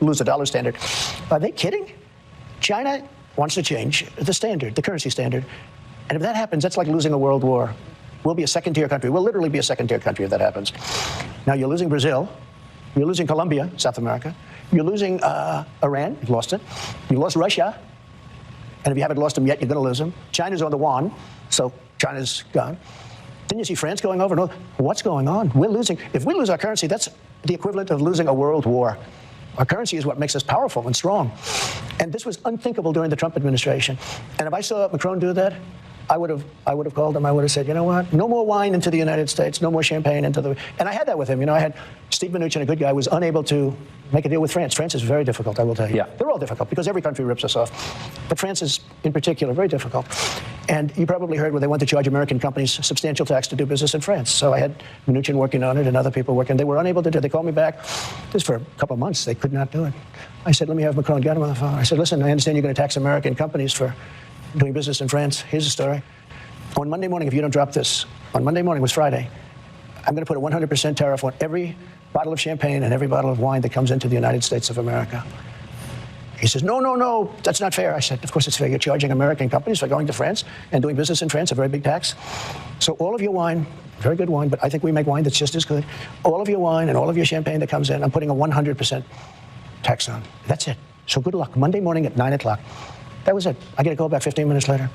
lose the dollar standard. Are they kidding? China wants to change the standard, the currency standard. And if that happens, that's like losing a world war. We'll be a second-tier country. We'll literally be a second-tier country if that happens. Now, you're losing Brazil. You're losing Colombia, South America. You're losing Iran. You've lost it. You lost Russia. And if you haven't lost them yet, you're going to lose them. China's on the yuan, so China's gone. Then you see France going over. No, what's going on? We're losing. If we lose our currency, that's the equivalent of losing a world war. Our currency is what makes us powerful and strong. And this was unthinkable during the Trump administration. And if I saw Macron do that, I would have called him. I would have said, you know what? No more wine into the United States. No more champagne into the... And I had that with him. You know, I had Steve Mnuchin, a good guy, was unable to make a deal with France. France is very difficult, I will tell you. Yeah. They're all difficult because every country rips us off. But France is, in particular, very difficult. And you probably heard where they want to charge American companies substantial tax to do business in France. So I had Mnuchin working on it and other people working. They were unable to do it. They called me back. This for a couple of months. They could not do it. I said, let me have Macron get him on the phone. I said, listen, I understand you're going to tax American companies for doing business in France. Here's the story. On Monday morning, if you don't drop this, on Monday morning was Friday, I'm going to put a 100% tariff on every bottle of champagne and every bottle of wine that comes into the United States of America. He says, no, no, no, that's not fair. I said, of course it's fair. You're charging American companies for going to France and doing business in France, a very big tax. So all of your wine, very good wine, but I think we make wine that's just as good. All of your wine and all of your champagne that comes in, I'm putting a 100% tax on. That's it. So good luck. Monday morning at 9 o'clock. That was it. I get a call back 15 minutes later.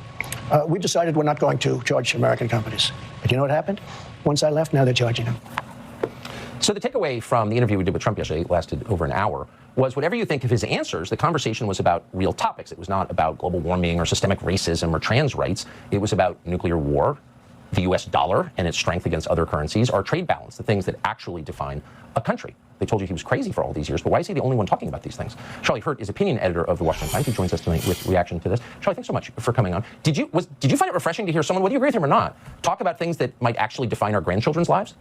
We decided we're not going to charge American companies. But you know what happened? Once I left, now they're charging them. So the takeaway from the interview we did with Trump yesterday, it lasted over an hour, was whatever you think of his answers, the conversation was about real topics. It was not about global warming or systemic racism or trans rights. It was about nuclear war, the U.S. dollar and its strength against other currencies, our trade balance, the things that actually define a country. They told you he was crazy for all these years, but why is he the only one talking about these things? Charlie Hurt is opinion editor of the Washington Times. He joins us tonight with reaction to this. Charlie, thanks so much for coming on. Did you find it refreshing to hear someone, whether you agree with him or not, talk about things that might actually define our grandchildren's lives?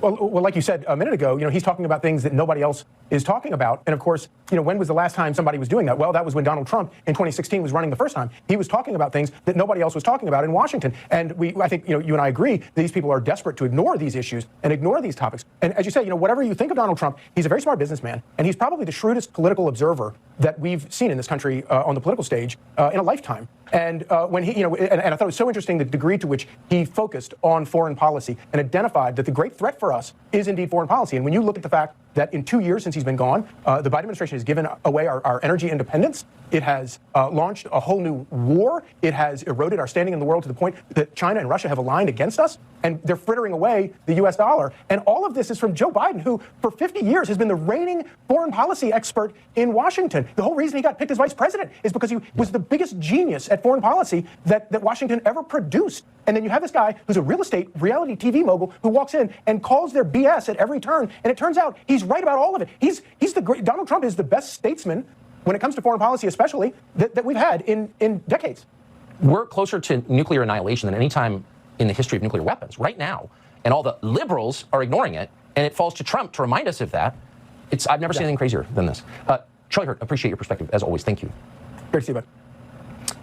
Well, like you said a minute ago, he's talking about things that nobody else is talking about. And of course, when was the last time somebody was doing that? Well, that was when Donald Trump in 2016 was running the first time. He was talking about things that nobody else was talking about in Washington. And I think, you and I agree that these people are desperate to ignore these issues and ignore these topics. And as you say, whatever you think of Donald Trump, he's a very smart businessman, and he's probably the shrewdest political observer that we've seen in this country on the political stage in a lifetime. And when he, and I thought it was so interesting the degree to which he focused on foreign policy and identified that the great threat for us is indeed foreign policy. And when you look at the fact that in 2 years since he's been gone, the Biden administration has given away our energy independence. It has launched a whole new war. It has eroded our standing in the world to the point that China and Russia have aligned against us, and they're frittering away the U.S. dollar. And all of this is from Joe Biden, who for 50 years has been the reigning foreign policy expert in Washington. The whole reason he got picked as vice president is because he was the biggest genius at foreign policy that Washington ever produced. And then you have this guy who's a real estate reality TV mogul who walks in and calls their BS at every turn. And it turns out he's right about all of it. He's the great, Donald Trump is the best statesman when it comes to foreign policy, especially that we've had in decades. We're closer to nuclear annihilation than any time in the history of nuclear weapons right now. And all the liberals are ignoring it. And it falls to Trump to remind us of that. I've never seen anything crazier than this. Charlie Hurt, appreciate your perspective, as always. Thank you. Great to see you, bud.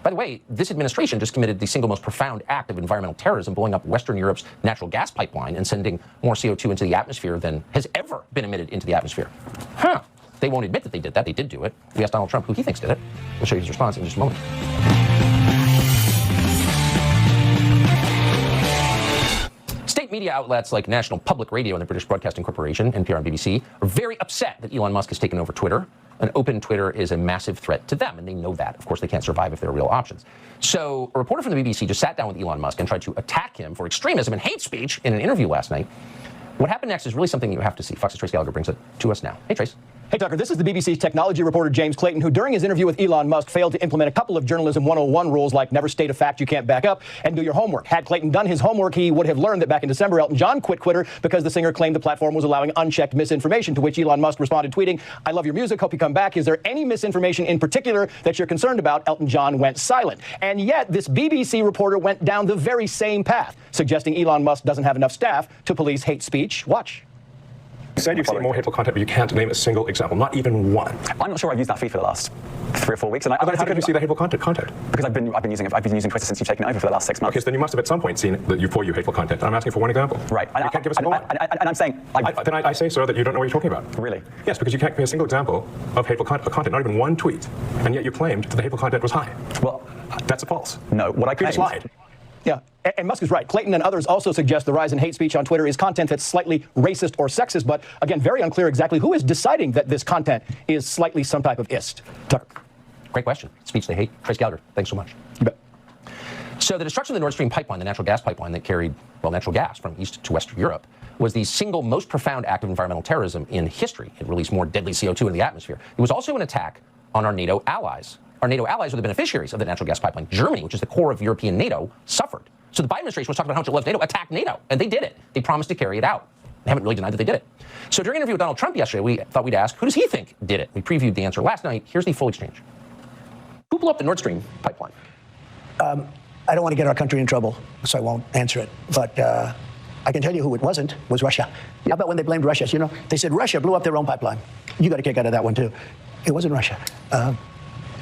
By the way, this administration just committed the single most profound act of environmental terrorism, blowing up Western Europe's natural gas pipeline and sending more CO2 into the atmosphere than has ever been emitted into the atmosphere. Huh. They won't admit that they did that. They did do it. We asked Donald Trump who he thinks did it. We'll show you his response in just a moment. State media outlets like National Public Radio and the British Broadcasting Corporation, NPR and BBC, are very upset that Elon Musk has taken over Twitter. An open Twitter is a massive threat to them, and they know that. Of course, they can't survive if there are real options. So a reporter from the BBC just sat down with Elon Musk and tried to attack him for extremism and hate speech in an interview last night. What happened next is really something you have to see. Fox's Trace Gallagher brings it to us now. Hey, Trace. Hey, Tucker, this is the BBC's technology reporter, James Clayton, who during his interview with Elon Musk failed to implement a couple of Journalism 101 rules like never state a fact you can't back up and do your homework. Had Clayton done his homework, he would have learned that back in December, Elton John quit Twitter because the singer claimed the platform was allowing unchecked misinformation, to which Elon Musk responded tweeting, "I love your music, hope you come back. Is there any misinformation in particular that you're concerned about?" Elton John went silent. And yet this BBC reporter went down the very same path, suggesting Elon Musk doesn't have enough staff to police hate speech. Watch. You said you've seen more hateful content, but you can't name a single example, not even one. I'm not sure I've used that feed for the last 3 or 4 weeks, and How did you see the hateful content? Because I've been using Twitter since you've taken it over for the last 6 months. Okay, so then you must have at some point seen that you hateful content. I'm asking for one example. Right. You can't give a single one. And I'm saying... Then I say, sir, that you don't know what you're talking about. Really? Yes, because you can't give me a single example of hateful content, not even one tweet, and yet you claimed that the hateful content was high. Well... That's a false. No, what I You just claimed... lied. Yeah, and Musk is right. Clayton and others also suggest the rise in hate speech on Twitter is content that's slightly racist or sexist, but again, very unclear exactly who is deciding that this content is slightly some type of ist. Tucker. Great question. Speech they hate. Trace Gallagher, thanks so much. You bet. So the destruction of the Nord Stream pipeline, the natural gas pipeline that carried, well, natural gas from East to West Europe, was the single most profound act of environmental terrorism in history. It released more deadly CO2 into the atmosphere. It was also an attack on our NATO allies. Our NATO allies were the beneficiaries of the natural gas pipeline. Germany, which is the core of European NATO, suffered. So the Biden administration was talking about how much it loves NATO, attacked NATO, and they did it. They promised to carry it out. They haven't really denied that they did it. So during an interview with Donald Trump yesterday, we thought we'd ask, who does he think did it? We previewed the answer last night. Here's the full exchange. Who blew up the Nord Stream pipeline? I don't want to get our country in trouble, so I won't answer it. But I can tell you who it wasn't, was Russia. How about when they blamed Russia? You know, they said Russia blew up their own pipeline. You got a kick out of that one, too. It wasn't Russia.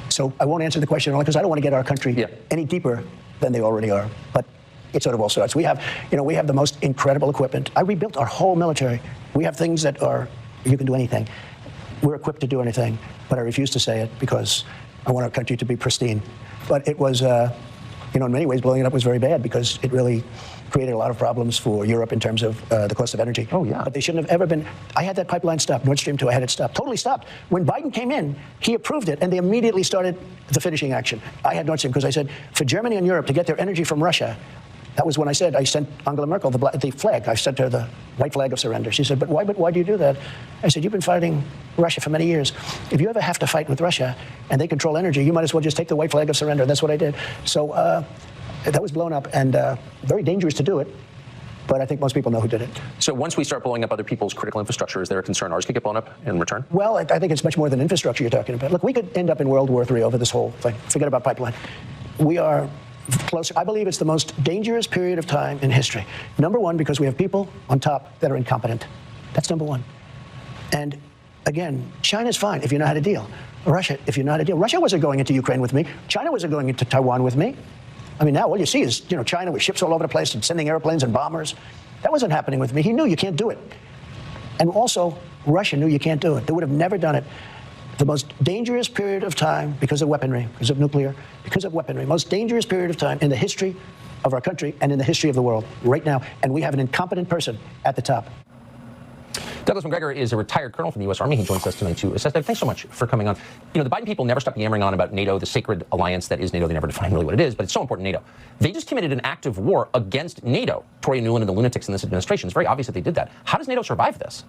So I won't answer the question only because I don't want to get our country any deeper than they already are. But it sort of all starts. We have the most incredible equipment. I rebuilt our whole military. We have things that are, you can do anything. We're equipped to do anything, but I refuse to say it because I want our country to be pristine. But it was, in many ways, blowing it up was very bad because it really created a lot of problems for Europe in terms of the cost of energy. Oh, yeah. But they shouldn't have ever been. I had that pipeline stopped, Nord Stream 2, I had it stopped, totally stopped. When Biden came in, he approved it, and they immediately started the finishing action. I had Nord Stream because I said, for Germany and Europe to get their energy from Russia, that was when I said, I sent Angela Merkel the flag. I sent her the white flag of surrender. She said, but why do you do that? I said, you've been fighting Russia for many years. If you ever have to fight with Russia and they control energy, you might as well just take the white flag of surrender. That's what I did. So that was blown up and very dangerous to do it. But I think most people know who did it. So once we start blowing up other people's critical infrastructure, is there a concern ours could get blown up in return? Well, I think it's much more than infrastructure you're talking about. Look, we could end up in World War III over this whole thing. Forget about pipeline. We are closer. I believe it's the most dangerous period of time in history. Number one, because we have people on top that are incompetent. That's number one. And again, China's fine if you know how to deal. Russia, if you know how to deal. Russia wasn't going into Ukraine with me. China wasn't going into Taiwan with me. I mean, now all you see is, China with ships all over the place and sending airplanes and bombers. That wasn't happening with me. He knew you can't do it. And also, Russia knew you can't do it. They would have never done it. The most dangerous period of time because of weaponry, because of nuclear, because of weaponry, most dangerous period of time in the history of our country and in the history of the world right now. And we have an incompetent person at the top. Douglas McGregor is a retired colonel from the U.S. Army. He joins us tonight to assess that. Thanks so much for coming on. The Biden people never stop yammering on about NATO, the sacred alliance that is NATO. They never define really what it is, but it's so important, NATO. They just committed an act of war against NATO. Tory Newland and the lunatics in this administration. It's very obvious that they did that. How does NATO survive this?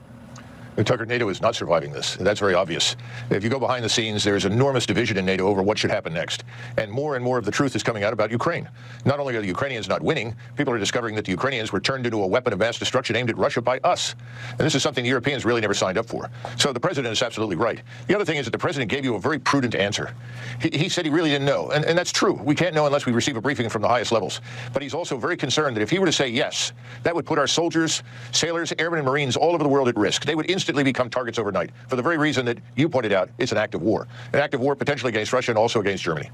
Tucker, NATO is not surviving this. That's very obvious. If you go behind the scenes, there's enormous division in NATO over what should happen next. And more of the truth is coming out about Ukraine. Not only are the Ukrainians not winning, people are discovering that the Ukrainians were turned into a weapon of mass destruction aimed at Russia by us. And this is something the Europeans really never signed up for. So the president is absolutely right. The other thing is that the president gave you a very prudent answer. He said he really didn't know. And that's true. We can't know unless we receive a briefing from the highest levels. But he's also very concerned that if he were to say yes, that would put our soldiers, sailors, airmen, and Marines all over the world at risk. They would instantly become targets overnight for the very reason that you pointed out. It's an act of war. An act of war potentially against Russia and also against Germany.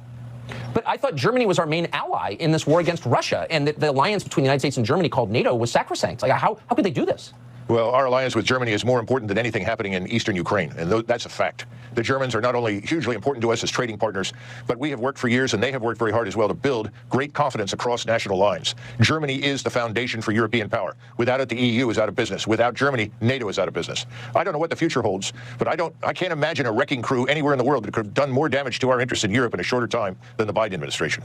But I thought Germany was our main ally in this war against Russia, and that the alliance between the United States and Germany called NATO was sacrosanct. Like, how could they do this? Well, our alliance with Germany is more important than anything happening in eastern Ukraine, and that's a fact. The Germans are not only hugely important to us as trading partners, but we have worked for years, and they have worked very hard as well to build great confidence across national lines. Germany is the foundation for European power. Without it, the EU is out of business. Without Germany, NATO is out of business. I don't know what the future holds, but I can't imagine a wrecking crew anywhere in the world that could have done more damage to our interests in Europe in a shorter time than the Biden administration.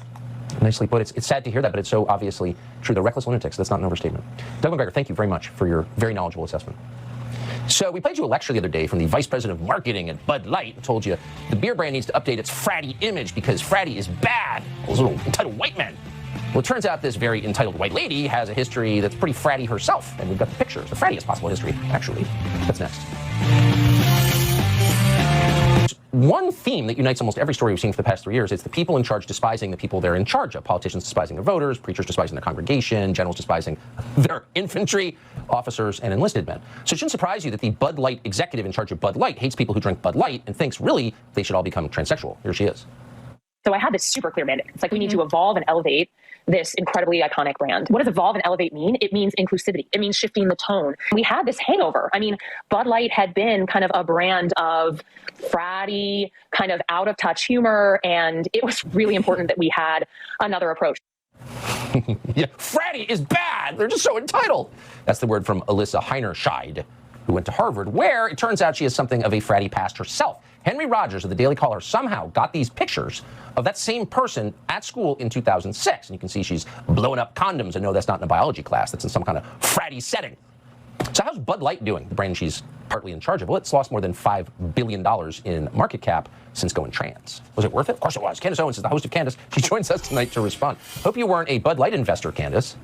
Nicely put. It's sad to hear that, but it's so obviously true. They're reckless lunatics. That's not an overstatement. Doug McGregor, thank you very much for your very knowledgeable assessment. So we played you a lecture the other day from the vice president of marketing at Bud Light and told you the beer brand needs to update its fratty image because fratty is bad. Those little entitled white men. Well, it turns out this very entitled white lady has a history that's pretty fratty herself, and we've got the pictures. The frattiest possible history, actually. That's next. one theme that unites almost every story we've seen for the past 3 years. It's the people in charge despising the people they're in charge of. Politicians despising their voters, preachers despising their congregation, generals despising their infantry, officers, and enlisted men. So it shouldn't surprise you that the Bud Light executive in charge of Bud Light hates people who drink Bud Light and thinks really they should all become transsexual. Here she is. So I had this super clear mandate. It's like, we need to evolve and elevate this incredibly iconic brand. What does evolve and elevate mean? It means inclusivity. It means shifting the tone. We had this hangover. I mean, Bud Light had been kind of a brand of fratty, kind of out of touch humor. And it was really important that we had another approach. Yeah, fratty is bad. They're just so entitled. That's the word from Alyssa Heinerscheid, who went to Harvard, where it turns out she is something of a fratty past herself. Henry Rogers of the Daily Caller somehow got these pictures of that same person at school in 2006. And you can see she's blowing up condoms. And no, that's not in a biology class. That's in some kind of fratty setting. So how's Bud Light doing, the brand she's partly in charge of? Well, it's lost more than $5 billion in market cap since going trans. Was it worth it? Of course it was. Candace Owens is the host of Candace. She joins us tonight to respond. Hope you weren't a Bud Light investor, Candace.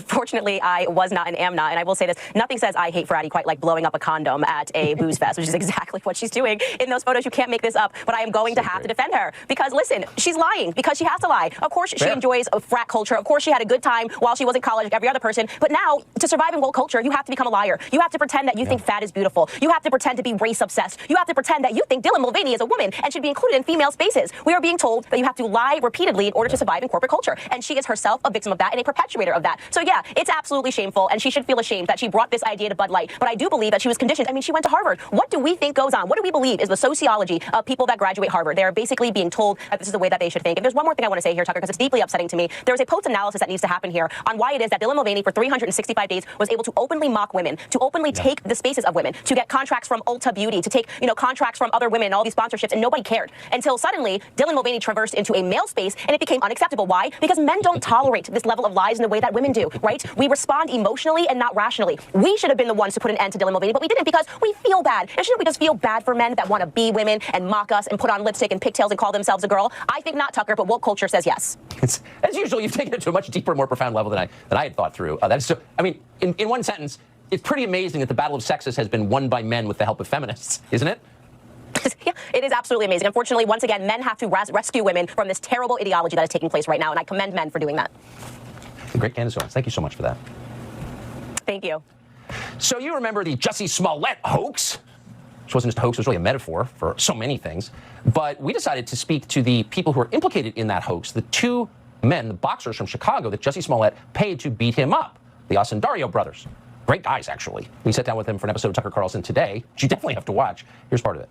Fortunately, I was not and am not. And I will say this, nothing says I hate fratty quite like blowing up a condom at a booze fest, which is exactly what she's doing in those photos. You can't make this up, but I am going to have to defend her because, listen, she's lying because she has to lie. Of course, she enjoys frat culture. Of course, she had a good time while she was in college like every other person. But now, to survive in woke culture, you have to become a liar. You have to pretend that you think fat is beautiful. You have to pretend to be race obsessed. You have to pretend that you think Dylan Mulvaney is a woman and should be included in female spaces. We are being told that you have to lie repeatedly in order to survive in corporate culture. And she is herself a victim of that and a perpetuator of that. So yeah, it's absolutely shameful, and she should feel ashamed that she brought this idea to Bud Light. But I do believe that she was conditioned. I mean, she went to Harvard. What do we think goes on? What do we believe is the sociology of people that graduate Harvard? They're basically being told that this is the way that they should think. And there's one more thing I want to say here, Tucker, because it's deeply upsetting to me. There's a post-analysis that needs to happen here on why it is that Dylan Mulvaney for 365 days was able to openly mock women, to openly take the spaces of women, to get contracts from Ulta Beauty, to take, contracts from other women, all these sponsorships, and nobody cared. Until suddenly, Dylan Mulvaney traversed into a male space, and it became unacceptable. Why? Because men don't tolerate this level of lies in the way that women do, right? We respond emotionally and not rationally. We should have been the ones to put an end to Dylan Mulvaney, but we didn't because we feel bad. And shouldn't we just feel bad for men that want to be women and mock us and put on lipstick and pigtails and call themselves a girl? I think not, Tucker, but woke culture says yes. As usual, you've taken it to a much deeper, more profound level than I had thought through. That's so, I mean, in one sentence, it's pretty amazing that the battle of sexes has been won by men with the help of feminists, isn't it? Yeah, it is absolutely amazing. Unfortunately, once again, men have to rescue women from this terrible ideology that is taking place right now, and I commend men for doing that. Great, Candace Owens. Thank you so much for that. Thank you. So you remember the Jussie Smollett hoax? Which wasn't just a hoax, it was really a metaphor for so many things. But we decided to speak to the people who are implicated in that hoax, the two men, the boxers from Chicago that Jussie Smollett paid to beat him up, the Osundario brothers. Great guys, actually. We sat down with them for an episode of Tucker Carlson today, which you definitely have to watch. Here's part of it.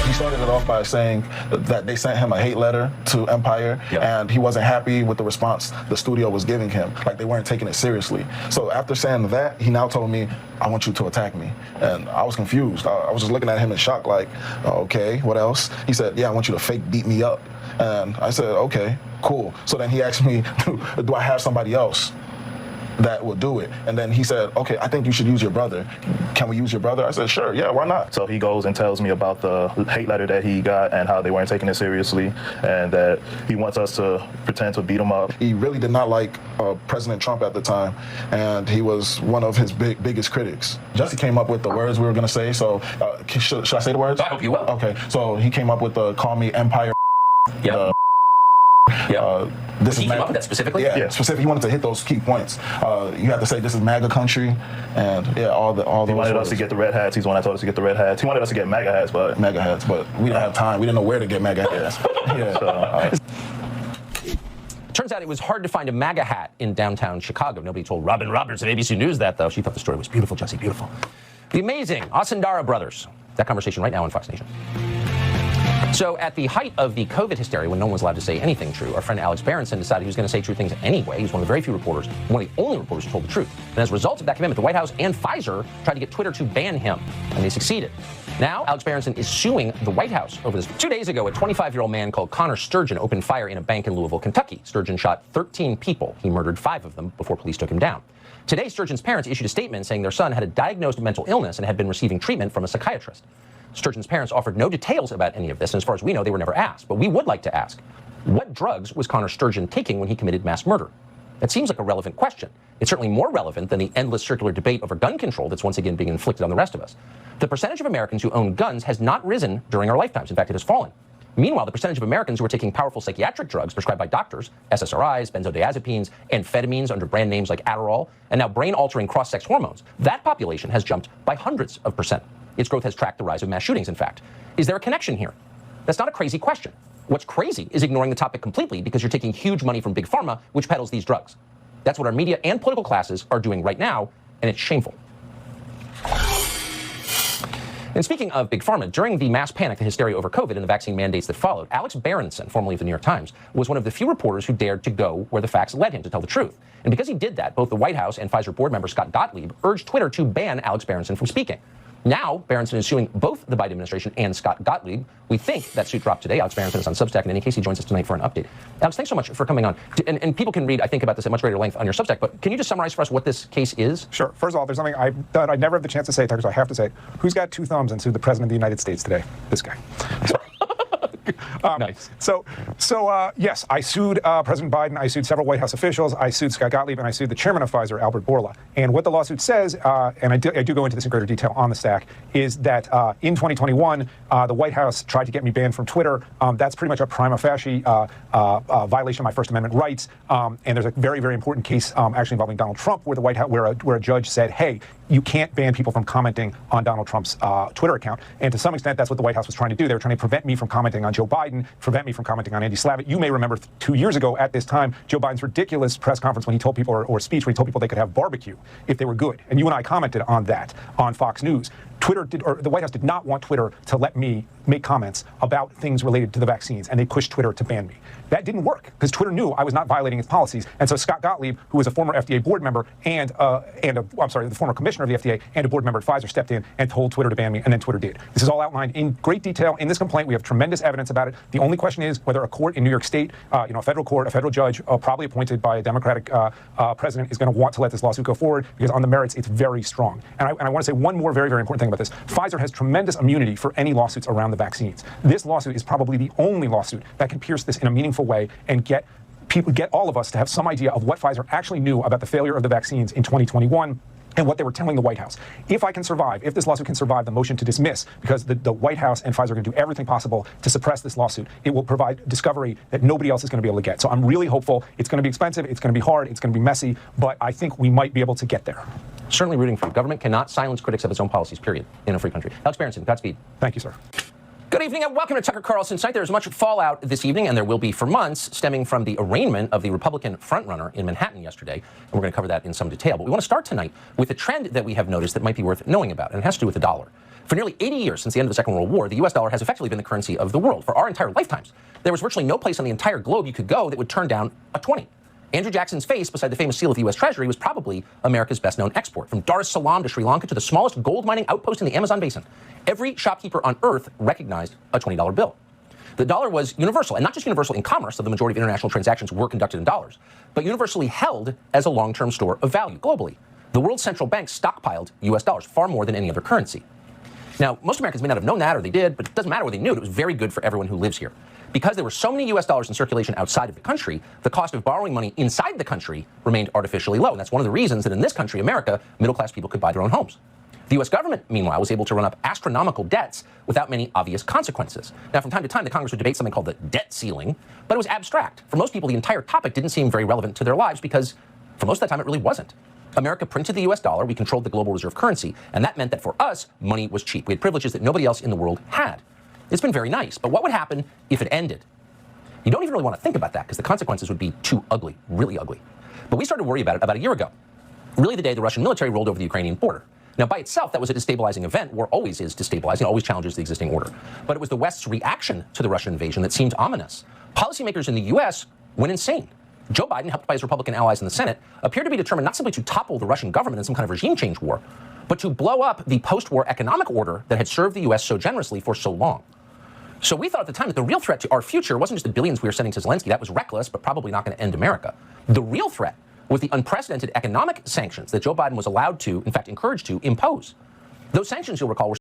He started it off by saying that they sent him a hate letter to Empire, and he wasn't happy with the response the studio was giving him. Like, they weren't taking it seriously. So after saying that, he now told me, I want you to attack me. And I was confused. I was just looking at him in shock, like, okay, what else? He said, yeah, I want you to fake beat me up. And I said, okay, cool. So then he asked me, do I have somebody else that will do it? And then he said, okay, I think you should use your brother. Can we use your brother? I said, sure, yeah, why not? So he goes and tells me about the hate letter that he got and how they weren't taking it seriously, and that he wants us to pretend to beat him up. He really did not like President Trump at the time, and he was one of his biggest critics. Jussie came up with the words we were going to say, so should I say the words? I hope you will. Okay, so he came up with the call me Empire. Yeah. This He is came up with that specifically? Yeah, specifically. He wanted to hit those key points. You have to say this is MAGA country, and yeah, all those. He wanted us to get the red hats. He's the one that told us to get the red hats. He wanted us to get MAGA hats, but we didn't have time. We didn't know where to get MAGA hats. Turns out it was hard to find a MAGA hat in downtown Chicago. Nobody told Robin Roberts of ABC News that, though. She thought the story was beautiful, Jussie, beautiful. The amazing Osundario brothers. That conversation right now on Fox Nation. So at the height of the COVID hysteria, when no one was allowed to say anything true, our friend Alex Berenson decided he was going to say true things anyway. He was one of the very few reporters, one of the only reporters who told the truth. And as a result of that commitment, the White House and Pfizer tried to get Twitter to ban him, and they succeeded. Now, Alex Berenson is suing the White House over this. 2 days ago, a 25-year-old man called Connor Sturgeon opened fire in a bank in Louisville, Kentucky. Sturgeon shot 13 people. He murdered 5 of them before police took him down. Today, Sturgeon's parents issued a statement saying their son had a diagnosed mental illness and had been receiving treatment from a psychiatrist. Sturgeon's parents offered no details about any of this, and as far as we know, they were never asked. But we would like to ask, what drugs was Connor Sturgeon taking when he committed mass murder? That seems like a relevant question. It's certainly more relevant than the endless circular debate over gun control that's once again being inflicted on the rest of us. The percentage of Americans who own guns has not risen during our lifetimes. In fact, it has fallen. Meanwhile, the percentage of Americans who are taking powerful psychiatric drugs prescribed by doctors, SSRIs, benzodiazepines, amphetamines under brand names like Adderall, and now brain-altering cross-sex hormones, that population has jumped by hundreds of percent. Its growth has tracked the rise of mass shootings, in fact. Is there a connection here? That's not a crazy question. What's crazy is ignoring the topic completely because you're taking huge money from Big Pharma, which peddles these drugs. That's what our media and political classes are doing right now, and it's shameful. And speaking of Big Pharma, during the mass panic, the hysteria over COVID and the vaccine mandates that followed, Alex Berenson, formerly of the New York Times, was one of the few reporters who dared to go where the facts led him to tell the truth. And because he did that, both the White House and Pfizer board member Scott Gottlieb urged Twitter to ban Alex Berenson from speaking. Now, Berenson is suing both the Biden administration and Scott Gottlieb. We think that suit dropped today. Alex Berenson is on Substack. In any case, he joins us tonight for an update. Alex, thanks so much for coming on. And people can read, I think, about this at much greater length on your Substack, but can you just summarize for us what this case is? Sure. First of all, there's something I never have the chance to say, Tucker, so I have to say it. Who's got two thumbs and sued the President of the United States today? This guy. Nice. So yes, I sued President Biden. I sued several White House officials. I sued Scott Gottlieb, and I sued the chairman of Pfizer, Albert Bourla. And what the lawsuit says, and I do go into this in greater detail on the stack, is that in 2021, the White House tried to get me banned from Twitter. That's pretty much a prima facie violation of my First Amendment rights. And there's a very, very important case actually involving Donald Trump, where the White House, where a judge said, hey, you can't ban people from commenting on Donald Trump's Twitter account. And to some extent, that's what the White House was trying to do. They were trying to prevent me from commenting on Joe Biden, prevent me from commenting on Andy Slavitt. You may remember 2 years ago at this time, Joe Biden's ridiculous press conference when he told people, or speech where he told people they could have barbecue if they were good. And you and I commented on that on Fox News. The White House did not want Twitter to let me make comments about things related to the vaccines, and they pushed Twitter to ban me. That didn't work because Twitter knew I was not violating its policies. And so Scott Gottlieb, who was a former FDA board member the former commissioner of the FDA and a board member at Pfizer, stepped in and told Twitter to ban me, and then Twitter did. This is all outlined in great detail in this complaint. We have tremendous evidence about it. The only question is whether a court in New York State, a federal court, a federal judge, probably appointed by a Democratic president, is going to want to let this lawsuit go forward, because on the merits, it's very strong. And I want to say one more very, very important thing about this. Pfizer has tremendous immunity for any lawsuits around the vaccines. This lawsuit is probably the only lawsuit that can pierce this in a meaningful way and get all of us to have some idea of what Pfizer actually knew about the failure of the vaccines in 2021 and what they were telling the White House. If this lawsuit can survive the motion to dismiss, because the White House and Pfizer are going to do everything possible to suppress this lawsuit, it will provide discovery that nobody else is going to be able to get. So I'm really hopeful. It's going to be expensive, it's going to be hard, it's going to be messy, but I think we might be able to get there. Certainly rooting for you. Government cannot silence critics of its own policies, period, in a free country. Alex Berenson, Godspeed. Thank you, sir. Good evening and welcome to Tucker Carlson's Tonight. There's much fallout this evening, and there will be for months, stemming from the arraignment of the Republican frontrunner in Manhattan yesterday. And we're going to cover that in some detail. But we want to start tonight with a trend that we have noticed that might be worth knowing about, and it has to do with the dollar. For nearly 80 years since the end of the Second World War, the U.S. dollar has effectively been the currency of the world. For our entire lifetimes, there was virtually no place on the entire globe you could go that would turn down a 20. Andrew Jackson's face beside the famous seal of the U.S. Treasury was probably America's best-known export. From Dar es Salaam to Sri Lanka to the smallest gold mining outpost in the Amazon basin, every shopkeeper on earth recognized a $20 bill. The dollar was universal, and not just universal in commerce, so the majority of international transactions were conducted in dollars, but universally held as a long-term store of value globally. The world's central banks stockpiled U.S. dollars, far more than any other currency. Now, most Americans may not have known that, or they did, but it doesn't matter what they knew. It was very good for everyone who lives here. Because there were so many U.S. dollars in circulation outside of the country, the cost of borrowing money inside the country remained artificially low. And that's one of the reasons that in this country, America, middle-class people could buy their own homes. The U.S. government, meanwhile, was able to run up astronomical debts without many obvious consequences. Now, from time to time, the Congress would debate something called the debt ceiling, but it was abstract. For most people, the entire topic didn't seem very relevant to their lives because, for most of that time, it really wasn't. America printed the U.S. dollar, we controlled the global reserve currency, and that meant that for us, money was cheap. We had privileges that nobody else in the world had. It's been very nice, but what would happen if it ended? You don't even really want to think about that because the consequences would be too ugly, really ugly. But we started to worry about it about a year ago, really the day the Russian military rolled over the Ukrainian border. Now, by itself, that was a destabilizing event. War always is destabilizing, always challenges the existing order. But it was the West's reaction to the Russian invasion that seemed ominous. Policymakers in the U.S. went insane. Joe Biden, helped by his Republican allies in the Senate, appeared to be determined not simply to topple the Russian government in some kind of regime change war, but to blow up the post-war economic order that had served the U.S. so generously for so long. So we thought at the time that the real threat to our future wasn't just the billions we were sending to Zelensky. That was reckless, but probably not going to end America. The real threat was the unprecedented economic sanctions that Joe Biden was allowed to, in fact, encouraged to impose. Those sanctions, you'll recall, were